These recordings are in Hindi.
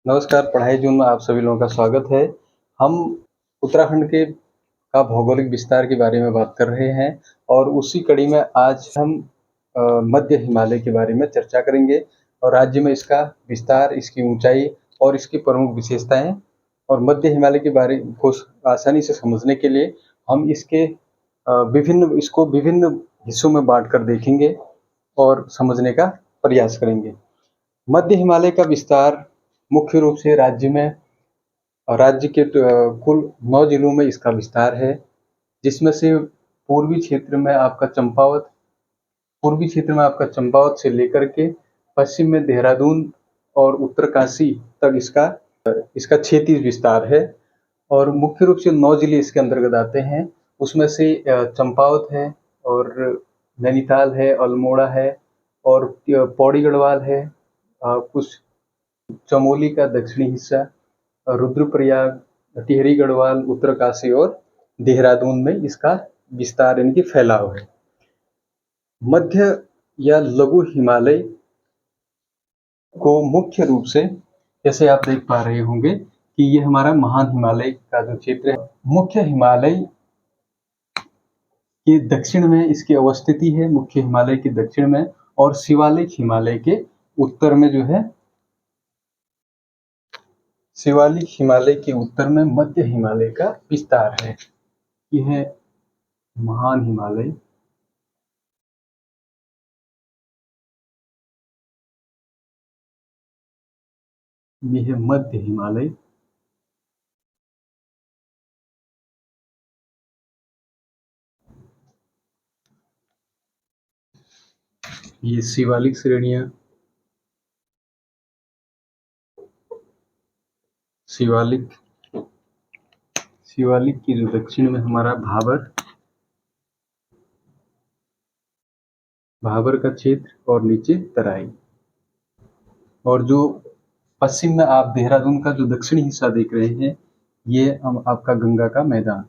नमस्कार, पढ़ाई जून में आप सभी लोगों का स्वागत है। हम उत्तराखंड के का भौगोलिक विस्तार के बारे में बात कर रहे हैं और उसी कड़ी में आज हम मध्य हिमालय के बारे में चर्चा करेंगे और राज्य में इसका विस्तार, इसकी ऊंचाई और इसकी प्रमुख विशेषताएं और मध्य हिमालय के बारे को आसानी से समझने के लिए हम इसको विभिन्न हिस्सों में बांट कर देखेंगे और समझने का प्रयास करेंगे। मध्य हिमालय का विस्तार मुख्य रूप से राज्य के कुल 9 जिलों में इसका विस्तार है, जिसमें से पूर्वी क्षेत्र में आपका चंपावत से लेकर के पश्चिम में देहरादून और उत्तरकाशी तक इसका क्षेत्रीय विस्तार है और मुख्य रूप से 9 जिले इसके अंतर्गत आते हैं। उसमें से चंपावत है और नैनीताल है, अल्मोड़ा है और पौड़ी गढ़वाल है, कुछ चमोली का दक्षिणी हिस्सा, रुद्रप्रयाग, टिहरी गढ़वाल, उत्तरकाशी और देहरादून में इसका विस्तार यानी कि फैलाव है। मध्य या लघु हिमालय को मुख्य रूप से, जैसे आप देख पा रहे होंगे कि ये हमारा महान हिमालय का जो क्षेत्र है, मुख्य हिमालय के दक्षिण में इसकी अवस्थिति है, मुख्य हिमालय के दक्षिण में, और शिवालिक हिमालय के उत्तर में शिवालिक हिमालय के उत्तर में मध्य हिमालय का विस्तार है। यह है महान हिमालय, यह है मध्य हिमालय, ये शिवालिक श्रेणियां, शिवालिक की जो दक्षिण में हमारा भाबर का क्षेत्र और नीचे तराई, और जो पश्चिम में आप देहरादून का जो दक्षिणी हिस्सा देख रहे हैं, ये आपका गंगा का मैदान।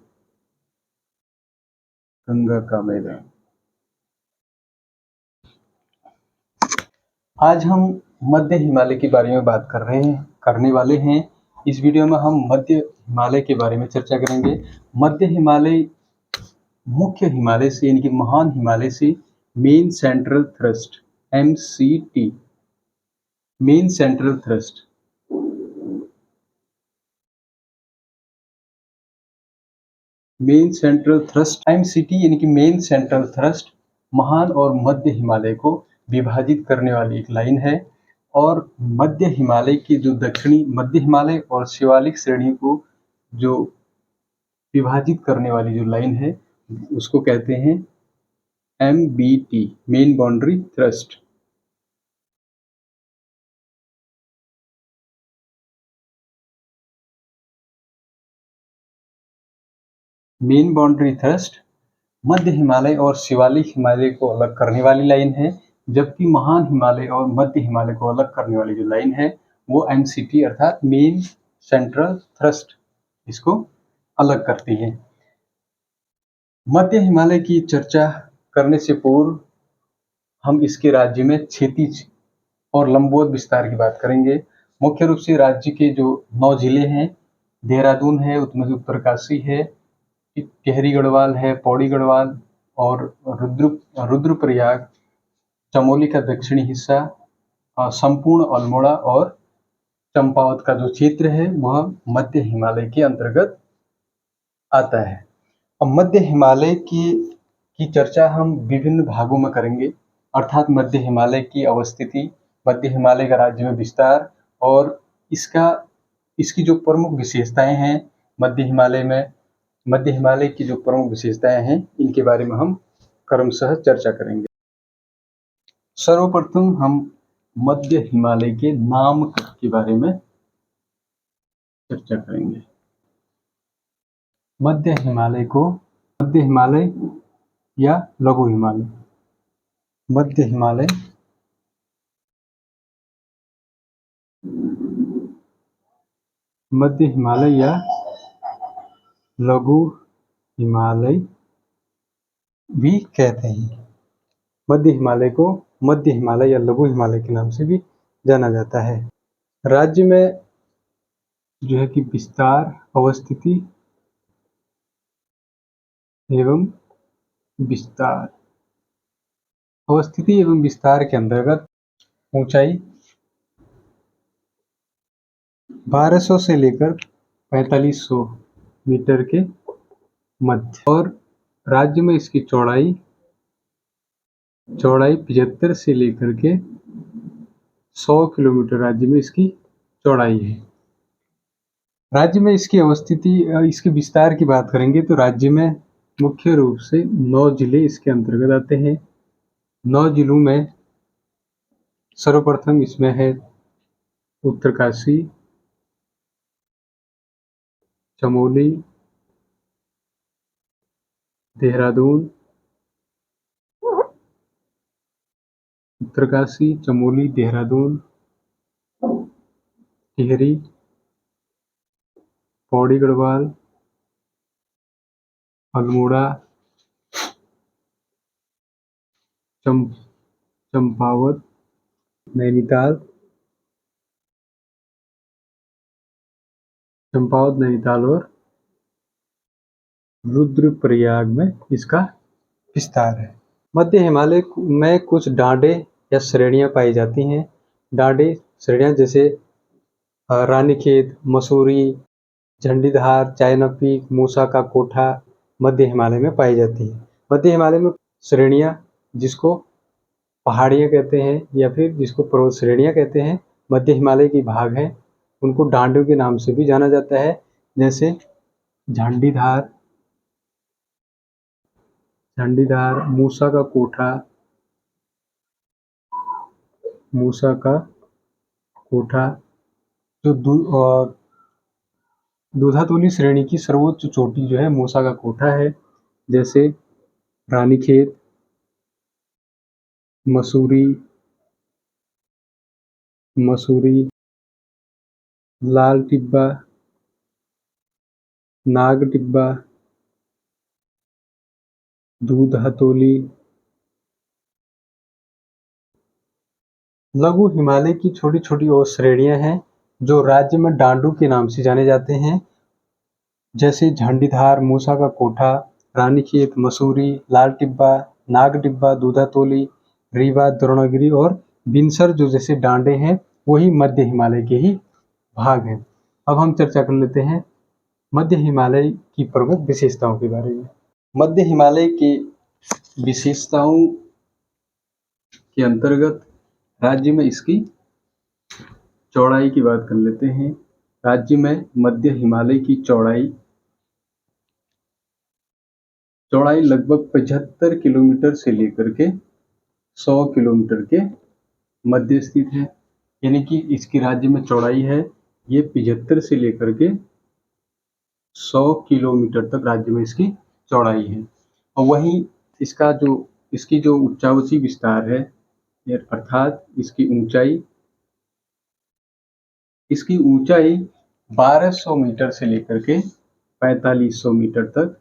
आज हम मध्य हिमालय के बारे में बात करने वाले हैं। इस वीडियो में हम मध्य हिमालय के बारे में चर्चा करेंगे। मध्य हिमालय मुख्य हिमालय से यानी कि महान हिमालय से main central thrust MCT, main central thrust, MCT यानी कि मेन सेंट्रल थ्रस्ट महान और मध्य हिमालय को विभाजित करने वाली एक लाइन है। और मध्य हिमालय की जो दक्षिणी मध्य हिमालय और शिवालिक श्रेणी को जो विभाजित करने वाली जो लाइन है, उसको कहते हैं MBT, main boundary thrust. Main boundary thrust मध्य हिमालय और शिवालिक हिमालय को अलग करने वाली लाइन है, जबकि महान हिमालय और मध्य हिमालय को अलग करने वाली जो लाइन है वो MCT अर्थात मेन सेंट्रल थ्रस्ट इसको अलग करती है। मध्य हिमालय की चर्चा करने से पूर्व हम इसके राज्य में क्षैतिज और लंबवत विस्तार की बात करेंगे। मुख्य रूप से राज्य के जो 9 जिले हैं, देहरादून है, उसमें से उत्तरकाशी है, टिहरी गढ़वाल है, पौड़ी गढ़वाल और रुद्रप्रयाग, चमोली का दक्षिणी हिस्सा, संपूर्ण अल्मोड़ा और चंपावत का जो क्षेत्र है वह मध्य हिमालय के अंतर्गत आता है। अब मध्य हिमालय की चर्चा हम विभिन्न भागों में करेंगे, अर्थात मध्य हिमालय की अवस्थिति, मध्य हिमालय का राज्य में विस्तार और इसकी जो प्रमुख विशेषताएं हैं मध्य हिमालय की जो प्रमुख विशेषताएं हैं, इनके बारे में हम क्रमशः चर्चा करेंगे। सर्वप्रथम हम मध्य हिमालय के नाम के बारे में चर्चा करेंगे। मध्य हिमालय या लघु हिमालय, मध्य हिमालय या लघु हिमालय भी कहते हैं। मध्य हिमालय को मध्य हिमालय या लघु हिमालय के नाम से भी जाना जाता है। राज्य में जो है कि विस्तार, अवस्थिति एवं विस्तार। अवस्थिति एवं विस्तार के अंतर्गत ऊंचाई 1200 से लेकर 4500 मीटर के मध्य, और राज्य में इसकी चौड़ाई 75 से लेकर के 100 किलोमीटर राज्य में इसकी चौड़ाई है। राज्य में इसकी अवस्थिति, इसके विस्तार की बात करेंगे तो राज्य में मुख्य रूप से 9 जिले इसके अंतर्गत आते हैं। 9 जिलों में सर्वप्रथम इसमें है उत्तरकाशी, चमोली, देहरादून, उत्तरकाशी, चमोली, देहरादून, टिहरी, पौड़ी गढ़वाल, अल्मोड़ा, चंपावत, नैनीताल, और रुद्रप्रयाग में इसका विस्तार है। मध्य हिमालय में कुछ डांडे या श्रेणियां पाई जाती हैं। डांडे श्रेणियां जैसे रानीखेत, मसूरी, झंडीधार, चायना पीक, मूसा का कोठा मध्य हिमालय में पाई जाती है। मध्य हिमालय में श्रेणियां, जिसको पहाड़ियां कहते हैं या फिर जिसको पर्वत श्रेणियां कहते हैं, मध्य हिमालय की भाग है, उनको डांडों के नाम से भी जाना जाता है। जैसे झंडीधार, मूसा का कोठा, जो दूधातोली श्रेणी की सर्वोच्च चोटी जो है मूसा का कोठा है। जैसे रानीखेत, मसूरी, लाल टिब्बा, नाग टिब्बा, दूधातोली। लघु हिमालय की छोटी छोटी और श्रेणियां हैं जो राज्य में डांडू के नाम से जाने जाते हैं। जैसे झंडीधार, मूसा का कोठा, रानीखेत, मसूरी, लाल टिब्बा, नाग टिब्बा, दूधातोली, रीवा, द्रोणागिरी और बिनसर, जो जैसे डांडे हैं वही मध्य हिमालय के ही भाग हैं। अब हम चर्चा कर लेते हैं मध्य हिमालय की प्रमुख विशेषताओं के बारे में। मध्य हिमालय की विशेषताओं के अंतर्गत राज्य में इसकी चौड़ाई की बात कर लेते हैं। राज्य में मध्य हिमालय की चौड़ाई लगभग 75 किलोमीटर से लेकर के 100 किलोमीटर के मध्य स्थित है। यानी कि इसकी राज्य में चौड़ाई है, ये 75 से लेकर के 100 किलोमीटर तक राज्य में इसकी चौड़ाई है। और वहीं इसकी जो उच्चावची विस्तार है, अर्थात इसकी ऊंचाई 1200 मीटर से लेकर के 4500 मीटर तक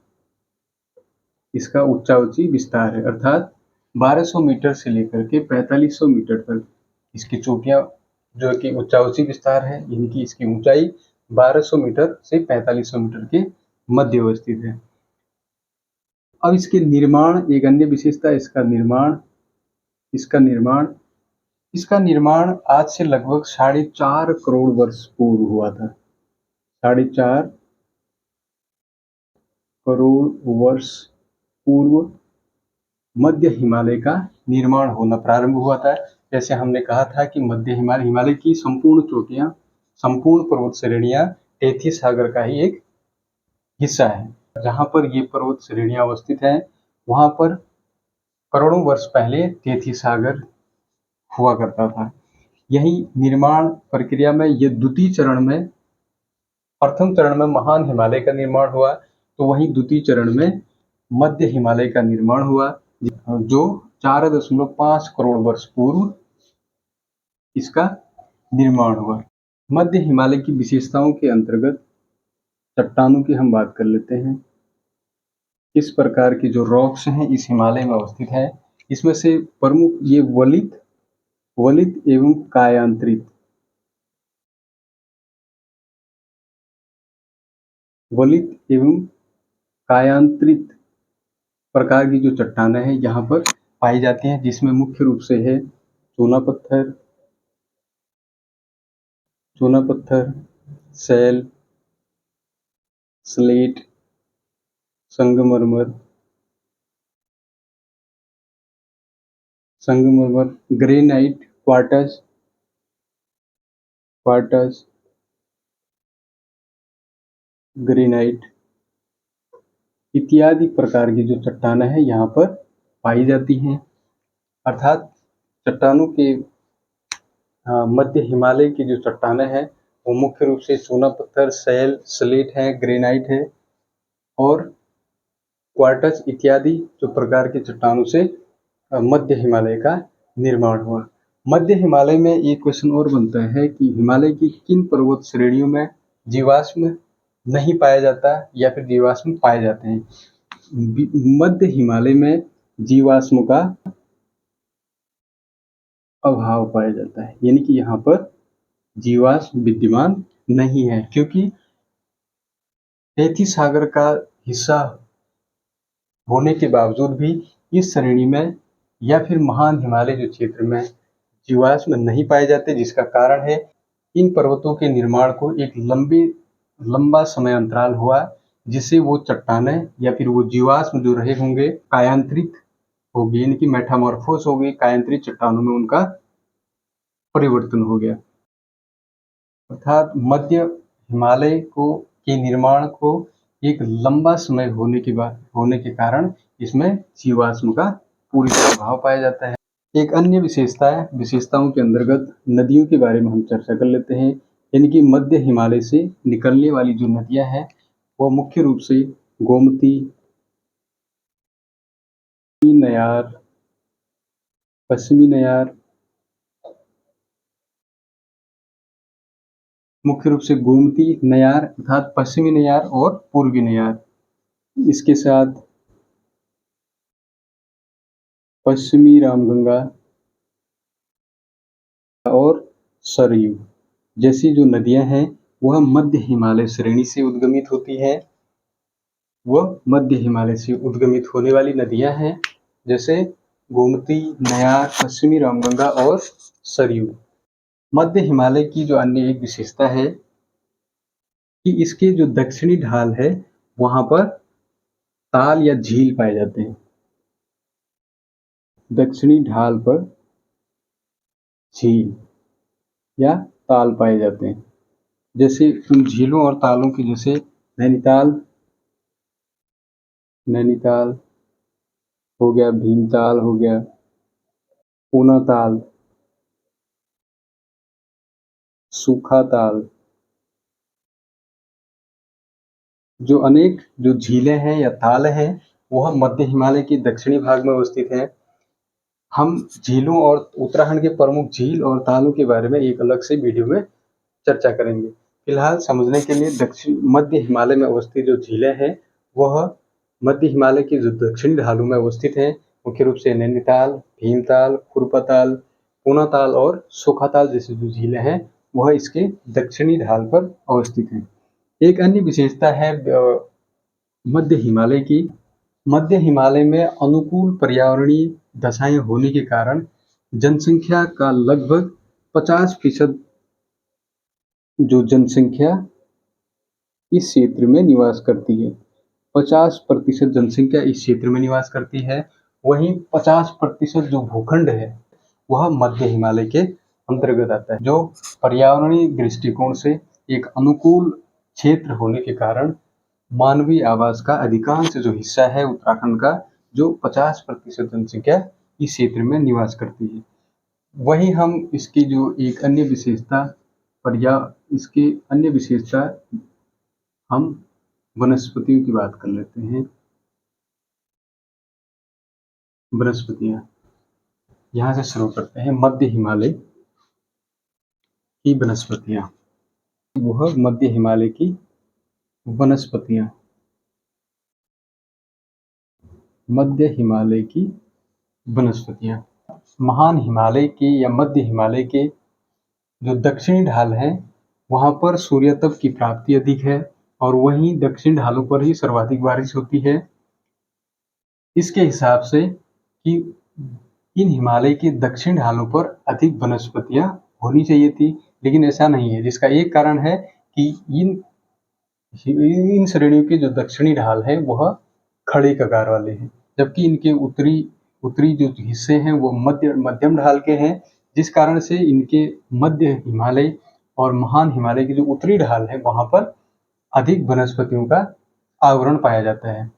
इसका उच्चावची विस्तार है। अर्थात 1200 मीटर से लेकर के 4500 मीटर तक इसकी चोटियां जो कि उच्चावची विस्तार है, यानी कि इसकी ऊंचाई 1200 मीटर से 4500 मीटर के मध्य अवस्थित है। अब इसके निर्माण, एक अन्य विशेषता इसका निर्माण आज से लगभग 4.5 करोड़ वर्ष पूर्व हुआ था। 4.5 करोड़ वर्ष पूर्व मध्य हिमालय का निर्माण होना प्रारंभ हुआ था। जैसे हमने कहा था कि मध्य हिमालय की संपूर्ण चोटियां, संपूर्ण पर्वत श्रेणियां टेथी सागर का ही एक हिस्सा है। जहां पर ये पर्वत श्रेणियां अवस्थित हैं, वहां पर करोड़ों वर्ष पहले टेथी सागर हुआ करता था। यही निर्माण प्रक्रिया में ये द्वितीय चरण में, प्रथम चरण में महान हिमालय का निर्माण हुआ, तो वहीं द्वितीय चरण में मध्य हिमालय का निर्माण हुआ, जो 4.5 करोड़ वर्ष पूर्व इसका निर्माण हुआ। मध्य हिमालय की विशेषताओं के अंतर्गत चट्टानों की हम बात कर लेते हैं। इस प्रकार के जो रॉक्स हैं इस हिमालय में अवस्थित है। इसमें से प्रमुख ये वलित एवं कायांतरित वलित एवं कायांतरित प्रकार की जो चट्टानें हैं यहाँ पर पाई जाती हैं, जिसमें मुख्य रूप से है चूना पत्थर, शैल, स्लेट, संगमरमर, ग्रेनाइट, क्वार्टज, ग्रेनाइट इत्यादि प्रकार की जो चट्टानें हैं यहाँ पर पाई जाती हैं। अर्थात चट्टानों के मध्य हिमालय की जो चट्टानें हैं वो मुख्य रूप से चूना पत्थर, शैल, स्लेट है, ग्रेनाइट है और क्वार्टज इत्यादि जो प्रकार के चट्टानों से मध्य हिमालय का निर्माण हुआ। मध्य हिमालय में एक क्वेश्चन और बनता है कि हिमालय की किन पर्वत श्रेणियों में जीवाश्म नहीं पाया जाता या फिर जीवाश्म पाए जाते हैं। मध्य हिमालय में जीवाश्म का अभाव पाया जाता है, यानी कि यहाँ पर जीवाश्म विद्यमान नहीं है, क्योंकि तैतीस सागर का हिस्सा होने के बावजूद भी इस श्रेणी में या फिर महान हिमालय जो क्षेत्र में जीवाश्म नहीं पाए जाते, जिसका कारण है इन पर्वतों के निर्माण को एक लंबा समय अंतराल हुआ, जिससे वो चट्टानें या फिर वो जीवाश्म जो रहे होंगे कायांतरित हो गए, यानी कि मेटामॉर्फोस हो गए, कायांतरित चट्टानों में उनका परिवर्तन हो गया। अर्थात मध्य हिमालय के निर्माण को एक लंबा समय होने के कारण इसमें जीवाश्म का पूरी तरह अभाव पाया जाता है। एक अन्य विशेषताओं के अंतर्गत नदियों के बारे में हम चर्चा कर लेते हैं, यानी कि मध्य हिमालय से निकलने वाली जो नदियां हैं वो मुख्य रूप से गोमती, नयार, पश्चिमी नयार, मुख्य रूप से गोमती, नयार अर्थात पश्चिमी नयार और पूर्वी नयार, इसके साथ पश्चिमी रामगंगा और सरयू जैसी जो नदियां हैं वह मध्य हिमालय श्रेणी से उद्गमित होती है। वह मध्य हिमालय से उद्गमित होने वाली नदियां हैं, जैसे गोमती, नयार, पश्चिमी रामगंगा और सरयू। मध्य हिमालय की जो अन्य एक विशेषता है कि इसके जो दक्षिणी ढाल है वहां पर ताल या झील पाए जाते हैं। दक्षिणी ढाल पर झील या ताल पाए जाते हैं, जैसे उन झीलों और तालों की जैसे नैनीताल हो गया, भीमताल हो गया, पूना ताल, सूखा ताल, जो अनेक जो झीलें हैं या ताल हैं वह मध्य हिमालय के दक्षिणी भाग में अवस्थित है। हम झीलों और उत्तराखंड के प्रमुख झील और तालों के बारे में एक अलग से वीडियो में चर्चा करेंगे। फिलहाल समझने के लिए मध्य हिमालय में अवस्थित जो झीलें हैं वह मध्य हिमालय के जो दक्षिणी ढालों में अवस्थित है, मुख्य रूप से नैनीताल, भीमताल, खुरपाताल, पूनाताल और सूखाताल जैसी जो झीलें हैं वह इसके दक्षिणी ढाल पर अवस्थित हैं। एक अन्य विशेषता है मध्य हिमालय की। मध्य हिमालय में अनुकूल पर्यावरणीय दशाएं होने के कारण जनसंख्या का लगभग 50% जो जनसंख्या इस क्षेत्र में निवास करती है, 50% जनसंख्या इस क्षेत्र में निवास करती है। वहीं 50% जो भूखंड है वह मध्य हिमालय के अंतर्गत आता है, जो पर्यावरणीय दृष्टिकोण से एक अनुकूल क्षेत्र होने के कारण मानवीय आवास का अधिकांश जो हिस्सा है उत्तराखंड का, जो 50% जनसंख्या इस क्षेत्र में निवास करती है। वहीं हम इसकी जो एक अन्य विशेषता हम वनस्पतियों की बात कर लेते हैं। वनस्पतियां, यहाँ से शुरू करते हैं। मध्य हिमालय की वनस्पतियां, वह मध्य हिमालय की वनस्पतियां, मध्य हिमालय की वनस्पतियां महान हिमालय के या मध्य हिमालय के जो दक्षिणी ढाल है वहां पर सूर्यतप की प्राप्ति अधिक है, और वहीं दक्षिण ढालों पर ही सर्वाधिक बारिश होती है। इसके हिसाब से कि इन हिमालय के दक्षिण ढालों पर अधिक वनस्पतियां होनी चाहिए थी, लेकिन ऐसा नहीं है, जिसका एक कारण है कि इन श्रेणियों के जो दक्षिणी ढाल है वह खड़े कगार वाले हैं, जबकि इनके उत्तरी जो हिस्से हैं वो मध्यम ढाल के हैं, जिस कारण से इनके मध्य हिमालय और महान हिमालय की जो उत्तरी ढाल है वहां पर अधिक वनस्पतियों का आवरण पाया जाता है।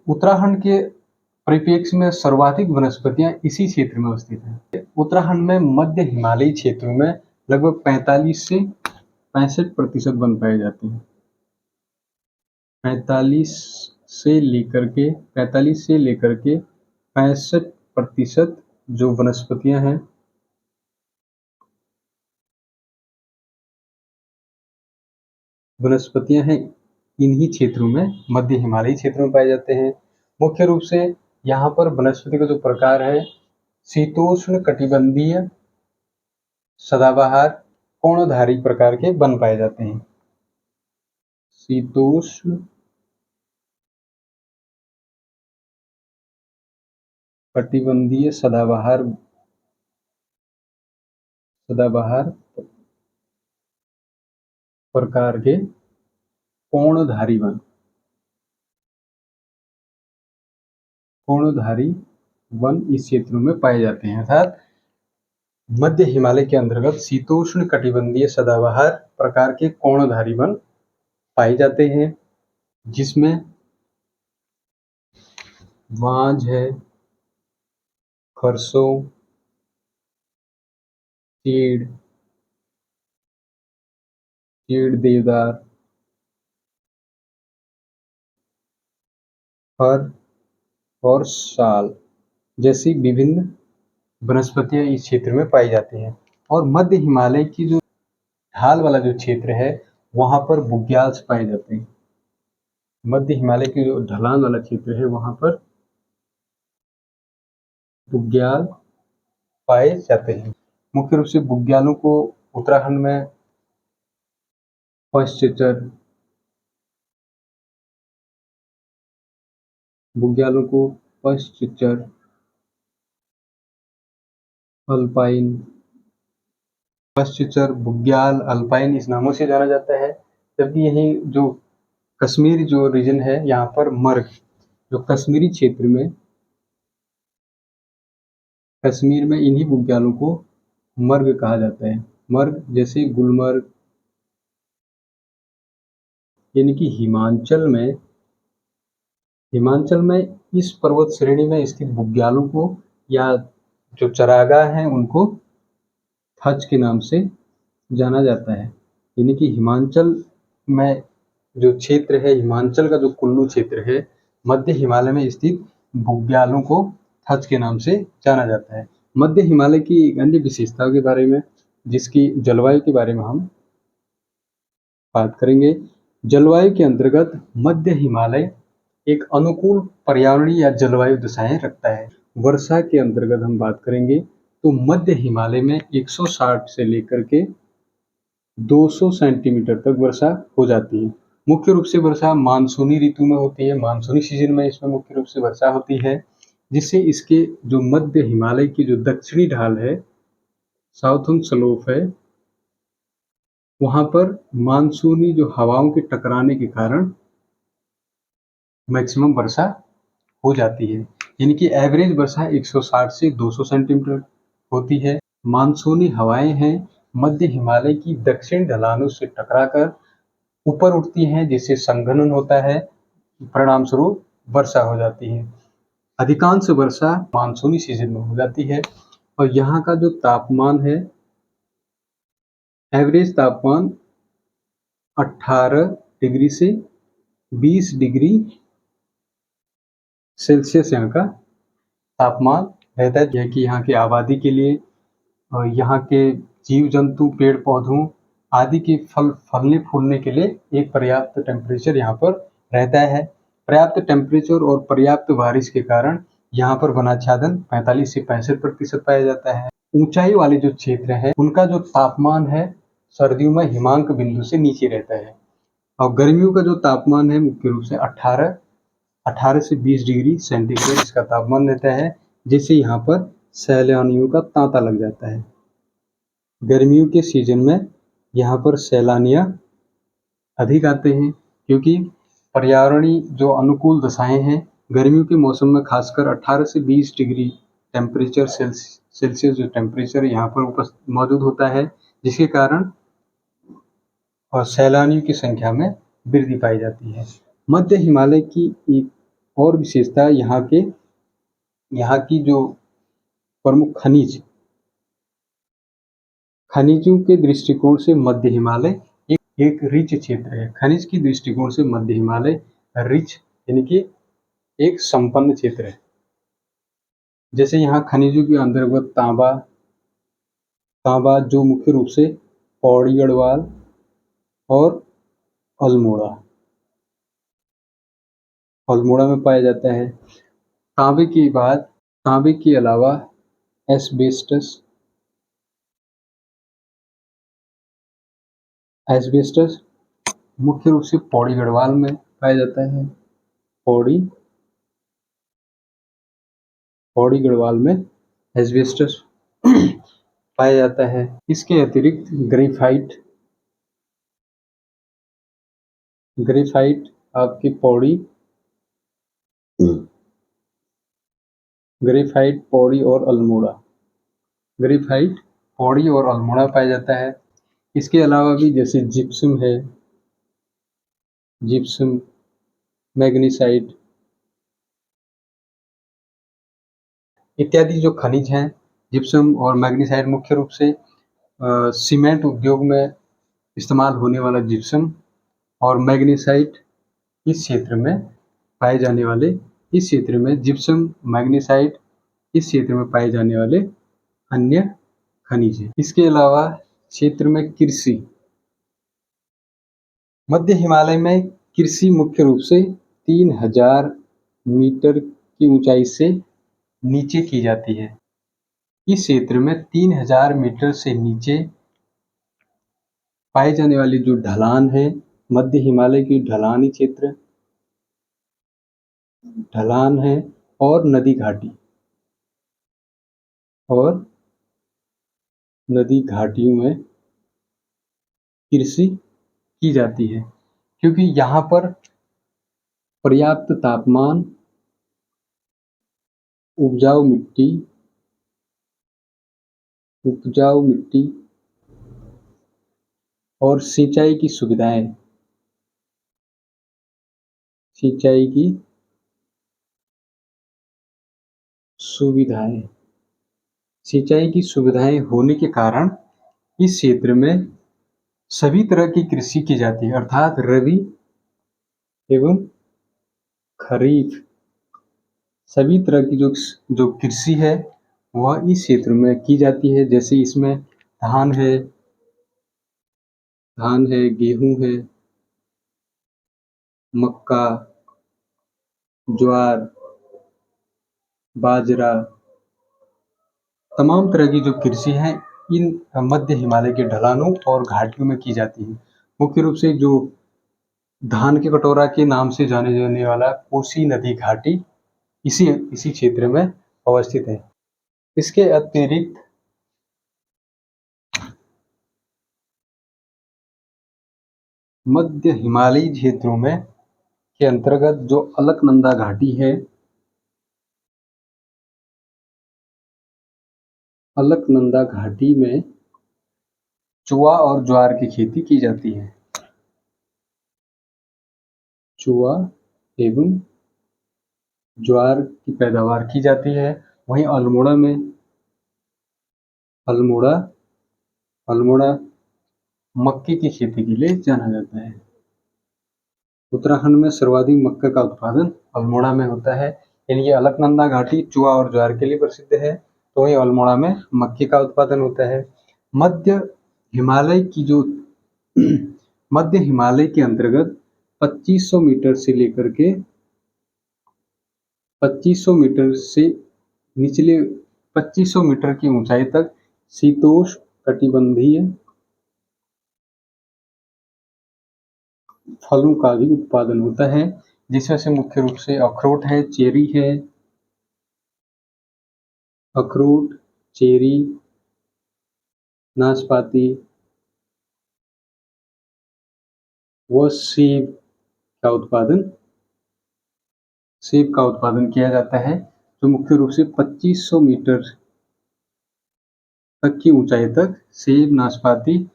उत्तराखंड के परिप्रेक्ष्य में सर्वाधिक वनस्पतियां इसी क्षेत्र में स्थित हैं। उत्तराखंड में मध्य हिमालयी क्षेत्रों में लगभग 45 से 65% वन पाए जाते हैं। 45 से लेकर के 65% जो वनस्पतियां हैं इन्हीं क्षेत्रों में, मध्य हिमालयी क्षेत्रों में पाए जाते हैं। मुख्य रूप से यहाँ पर वनस्पति का जो प्रकार है, शीतोष्ण कटिबंधीय सदाबहार कोणधारी प्रकार के वन पाए जाते हैं। शीतोष्ण कटिबंधीय सदाबहार प्रकार के कोणधारी वन इस क्षेत्रों में पाए जाते हैं। अर्थात मध्य हिमालय के अंतर्गत शीतोष्ण कटिबंधीय सदाबहार प्रकार के कोणधारी वन पाए जाते हैं, जिसमें वांझ है, खरसों, चीड़, देवदार, फर और साल जैसी विभिन्न वनस्पतियां इस क्षेत्र में पाई जाती हैं। और मध्य हिमालय की जो ढाल वाला जो क्षेत्र है वहां पर बुग्याल पाए जाते हैं। मध्य हिमालय की जो ढलान वाला क्षेत्र है वहां पर बुग्याल पाए जाते हैं। मुख्य रूप से बुग्यालों को उत्तराखंड में पश्चिचर, अल्पाइन, पश्चिचर, बुग्याल, अल्पाइन इस नामों से जाना जाता है। जबकि यही जो कश्मीर जो रीजन है यहाँ पर मर्ग, जो कश्मीरी क्षेत्र में, कश्मीर में इन्हीं बुग्यालों को मर्ग कहा जाता है। मर्ग जैसे गुलमर्ग, यानी कि हिमाचल में इस पर्वत श्रेणी में स्थित बुग्यालों को या जो चरागाह हैं उनको थच के नाम से जाना जाता है। यानी कि हिमाचल में जो क्षेत्र है, हिमाचल का जो कुल्लू क्षेत्र है, मध्य हिमालय में स्थित बुग्यालों को थच के नाम से जाना जाता है। मध्य हिमालय की अन्य विशेषताओं के बारे में, जिसकी जलवायु के बारे में हम बात करेंगे। जलवायु के अंतर्गत मध्य हिमालय एक अनुकूल पर्यावरणीय या जलवायु दशाएं रखता है। वर्षा के अंतर्गत हम बात करेंगे तो मध्य हिमालय में 160 से लेकर के 200 सेंटीमीटर तक वर्षा हो जाती है। मुख्य रूप से वर्षा मानसूनी ऋतु में होती है, मानसूनी सीजन में इसमें मुख्य रूप से वर्षा होती है, जिससे इसके जो मध्य हिमालय की जो दक्षिणी ढाल है, साउथर्न स्लोप है, वहां पर मानसूनी जो हवाओं के टकराने के कारण मैक्सिमम वर्षा हो जाती है। यानी कि एवरेज वर्षा 160 से 200 सेंटीमीटर होती है। मानसूनी हवाएं हैं मध्य हिमालय की दक्षिण ढलानों से टकराकर ऊपर उठती हैं, जिससे संघनन होता है, परिणाम स्वरूप वर्षा हो जाती है। अधिकांश वर्षा मानसूनी सीजन में हो जाती है। और यहाँ का जो तापमान है, एवरेज तापमान 18 डिग्री से 20 डिग्री सेल्सियस यहाँ का तापमान रहता है, कि यहाँ की आबादी के लिए और यहाँ के जीव जंतु, पेड़ पौधों आदि के फलने फूलने के लिए एक पर्याप्त टेम्परेचर यहाँ पर रहता है। पर्याप्त टेम्परेचर और पर्याप्त बारिश के कारण यहाँ पर वनाच्छादन 45 से 65% पाया जाता है। ऊंचाई वाले जो क्षेत्र है उनका जो तापमान है सर्दियों में हिमांक बिंदु से नीचे रहता है। और गर्मियों का जो तापमान है मुख्य रूप से 18 से 20 डिग्री सेंटीग्रेड इसका तापमान रहता है, जिससे यहाँ पर सैलानियों का तांता लग जाता है। गर्मियों के सीजन में यहाँ पर सैलानियाँ अधिक आते हैं, क्योंकि पर्यावरणीय जो अनुकूल दशाएं हैं गर्मियों के मौसम में खासकर 18 से 20 डिग्री टेम्परेचर सेल्सियस जो टेम्परेचर यहाँ पर मौजूद होता है, जिसके कारण और सैलानियों की संख्या में वृद्धि पाई जाती है। मध्य हिमालय की एक और विशेषता यहाँ की जो प्रमुख खनिजों के दृष्टिकोण से मध्य हिमालय एक रिच क्षेत्र है। खनिज की दृष्टिकोण से मध्य हिमालय रिच यानी कि एक संपन्न क्षेत्र है। जैसे यहाँ खनिजों के अंतर्गत तांबा जो मुख्य रूप से पौड़ी गढ़वाल और अल्मोड़ा में पाया जाता है। तांबे के अलावा एस्बेस्टस मुख्य रूप से पौड़ी गढ़वाल में पाया जाता है। पौड़ी गढ़वाल में एस्बेस्टस पाया जाता है। इसके अतिरिक्त ग्रेफाइट आपकी पौड़ी और अल्मोड़ा पाया जाता है। इसके अलावा भी जैसे जिप्सम मैग्नीसाइट इत्यादि जो खनिज हैं। जिप्सम और मैग्नीसाइट मुख्य रूप से सीमेंट उद्योग में इस्तेमाल होने वाला जिप्सम और मैग्नीसाइट इस क्षेत्र में पाए जाने वाले अन्य खनिज हैं। इसके अलावा क्षेत्र में मध्य हिमालय में कृषि मुख्य रूप से 3000 मीटर की ऊंचाई से नीचे की जाती है। इस क्षेत्र में 3000 मीटर से नीचे पाए जाने वाली जो ढलान है, मध्य हिमालय की ढलान है और नदी घाटियों में कृषि की जाती है, क्योंकि यहाँ पर पर्याप्त तापमान, उपजाऊ मिट्टी और सिंचाई की सुविधाएं होने के कारण इस क्षेत्र में सभी तरह की कृषि की जाती है, अर्थात रबी एवं खरीफ सभी तरह की जो कृषि है वह इस क्षेत्र में की जाती है। जैसे इसमें धान है, गेहूं है, मक्का, ज्वार, बाजरा, तमाम तरह की जो कृषि है इन मध्य हिमालय के ढलानों और घाटियों में की जाती है। मुख्य रूप से जो धान के कटोरा के नाम से जाने जाने वाला कोसी नदी घाटी इसी क्षेत्र में अवस्थित है। इसके अतिरिक्त मध्य हिमालयी क्षेत्रों में के अंतर्गत जो अलकनंदा घाटी है, अलकनंदा घाटी में चुआ और ज्वार की खेती की जाती है। चुआ एवं ज्वार की पैदावार की जाती है। वहीं अल्मोड़ा मक्के की खेती के लिए जाना जाता है। उत्तराखंड में सर्वाधिक मक्के का उत्पादन अल्मोड़ा में होता है। यानी ये अलकनंदा घाटी चुआ और ज्वार के लिए प्रसिद्ध है, तो वहीं अल्मोड़ा में मक्के का उत्पादन होता है। मध्य हिमालय के अंतर्गत 2500 मीटर से लेकर के 2500 मीटर से निचले 2500 मीटर की ऊंचाई तक शीतोष्ण कटिबंधीय फलों का भी उत्पादन होता है, जिसमें से मुख्य रूप से अखरोट है, चेरी है, अखरोट, चेरी, नाशपाती व सेब का उत्पादन किया जाता है, जो मुख्य रूप से 2500 मीटर तक की ऊंचाई तक सेब, नाशपाती,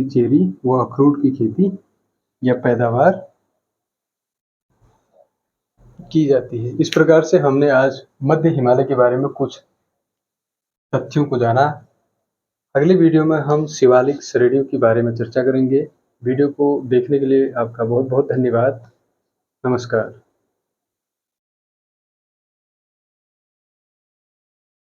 चेरी व अखरोट की खेती या पैदावार की जाती है। इस प्रकार से हमने आज मध्य हिमालय के बारे में कुछ तथ्यों को जाना। अगले वीडियो में हम शिवालिक श्रेणियों के बारे में चर्चा करेंगे। वीडियो को देखने के लिए आपका बहुत बहुत धन्यवाद। नमस्कार।